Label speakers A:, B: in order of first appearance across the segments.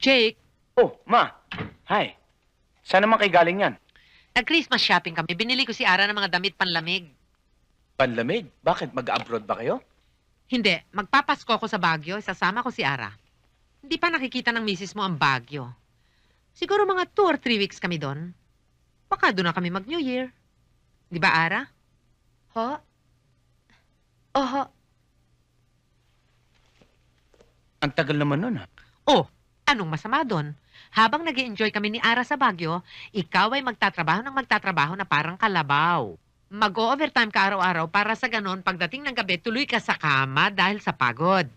A: Jake,
B: Oh, Ma. Hi. Saan naman kayo galing yan?
A: nag-Christmas shopping kami. Binili ko si Ara ng mga damit panlamig.
B: Panlamig? Bakit? Mag-abroad ba kayo?
A: Hindi, magpapasko ako sa Baguio. Isasama ko si Ara. Hindi pa nakikita ng misis mo ang Baguio. Siguro mga 2 or 3 weeks kami doon. Baka doon na kami mag-New Year. Di ba, Ara?
C: Ho? Oho.
B: Ang tagal naman nun, ha?
A: Oh, anong masama doon? Habang nag enjoy kami ni Ara sa Baguio, ikaw ay magtatrabaho na parang kalabaw. Mag-overtime ka araw-araw para sa ganon pagdating ng gabi, tuloy ka sa kama dahil sa pagod.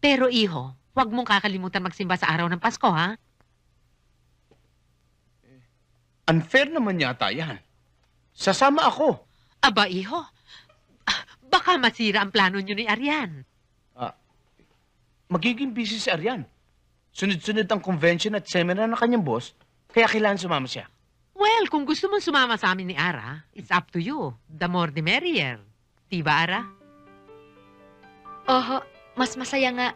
A: Pero iho, huwag mong kakalimutan magsimba sa araw ng Pasko, ha?
B: Unfair naman yata yan. Sasama ako.
A: Aba, iho, baka masira ang plano nyo ni Arian.
B: Magiging busy si Arian. Sunod-sunod ang convention at seminar ng kanyang boss, kaya kailangan sumama siya.
A: Well, kung gusto mong sumama sa amin ni Ara, it's up to you. The more the merrier. Diba, Ara?
C: Oho. Mas masaya nga.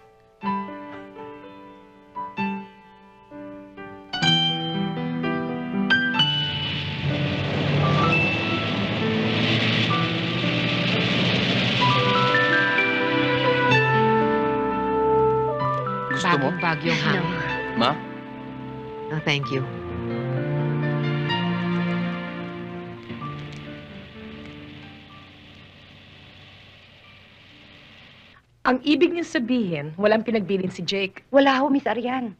B: Gusto mo?
A: Bagyong hangin.
B: Ma?
A: No, thank you.
D: Ang ibig niyo sabihin, walang pinagbilin si Jake.
E: Wala ho, Miss Arian.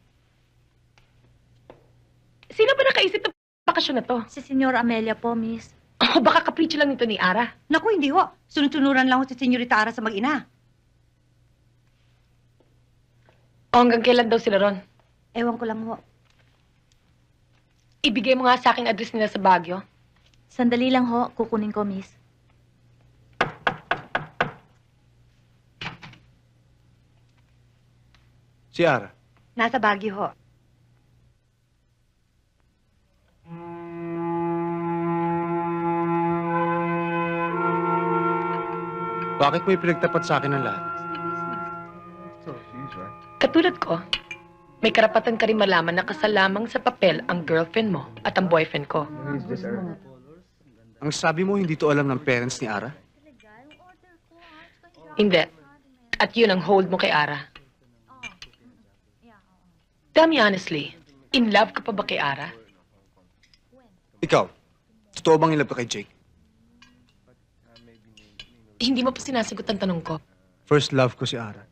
D: Sino ba nakaisip ng bakasyon na to?
E: Si Senyor Amelia po, Miss.
D: O baka kapritsyo lang nito ni Ara.
E: Naku, hindi ho. Sunod-sunuran lang ho si Senyorita Ara sa mag-ina.
D: O hanggang kailan daw sila ron?
E: Ewan ko lang ho.
D: Ibigay mo nga sa aking address nila sa Baguio.
E: Sandali lang ho, kukunin ko, Miss.
F: Si Ara.
E: Nasa Baguio ho.
F: Bakit mo ipinagtapat sa akin ang lahat?
D: Katulad ko, may karapatan ka rin malaman na kasal lamang sa papel ang girlfriend mo at ang boyfriend ko.
F: Ang sabi mo, hindi to alam ng parents ni Ara?
D: Hindi. At yun ang hold mo kay Ara. Tell me honestly, in love ka pa ba kay Ara?
F: Ikaw, totoo bang in love ka kay Jake?
D: Hindi mo pa sinasagot ang tanong ko.
F: First love ko si Ara.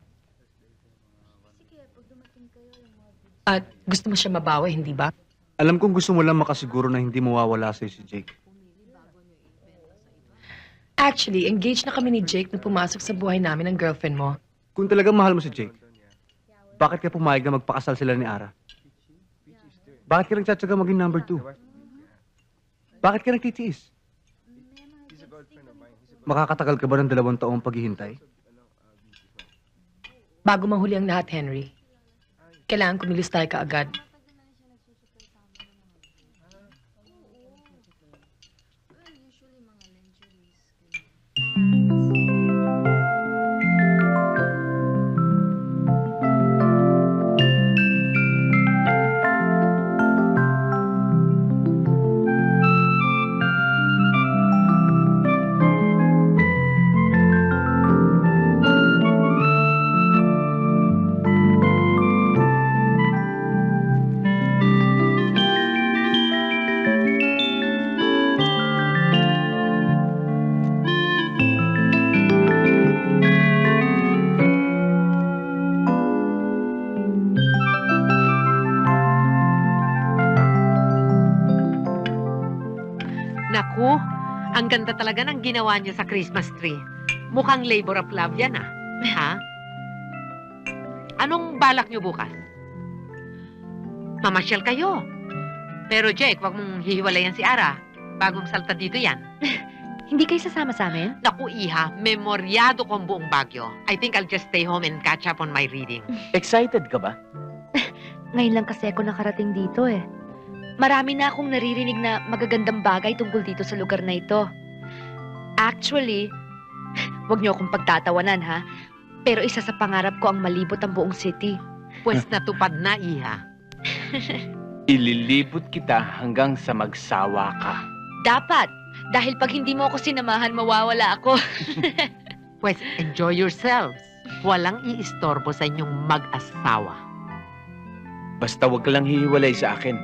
D: At gusto mo siya mabawi, hindi ba?
F: Alam kong gusto mo lang makasiguro na hindi mawawala sa'yo si Jake.
D: Actually, engaged na kami ni Jake nung pumasok sa buhay namin ang girlfriend mo.
F: Kung talagang mahal mo si Jake, bakit ka pumayag na magpakasal sila ni Ara? Bakit ka nagtsatsaga maging number 2? Bakit ka nagtitiis? Makakatagal ka ba ng 2 taong paghihintay?
D: Bago mahuli ang lahat, Henry, kailangan kumilos tayo kaagad.
A: Naku, ang ganda talaga ng ginawa niyo sa Christmas tree. Mukhang labor of love yan, ah. Ha? Anong balak niyo bukas? Mamasyal kayo. Pero Jake, wag mong hihiwalayan si Ara. Bagong salta dito yan.
E: Hindi kayo sasama sa amin?
A: Naku, Iha, memoryado ko ang buong Baguio. I think I'll just stay home and catch up on my reading.
B: Excited ka ba?
E: Ngayon lang kasi ako nakarating dito eh. Marami na akong naririnig na magagandang bagay tungkol dito sa lugar na ito. Actually, wag niyo akong pagtatawanan ha, pero isa sa pangarap ko ang malibot ang buong city.
A: Pwes natupad na, Iha.
B: Ililibot kita hanggang sa magsawa ka.
E: Dapat. Dahil pag hindi mo ako sinamahan, mawawala ako.
A: Pues, enjoy yourselves. Walang iistorbo sa inyong mag-asawa.
B: Basta wag ka lang hihiwalay sa akin.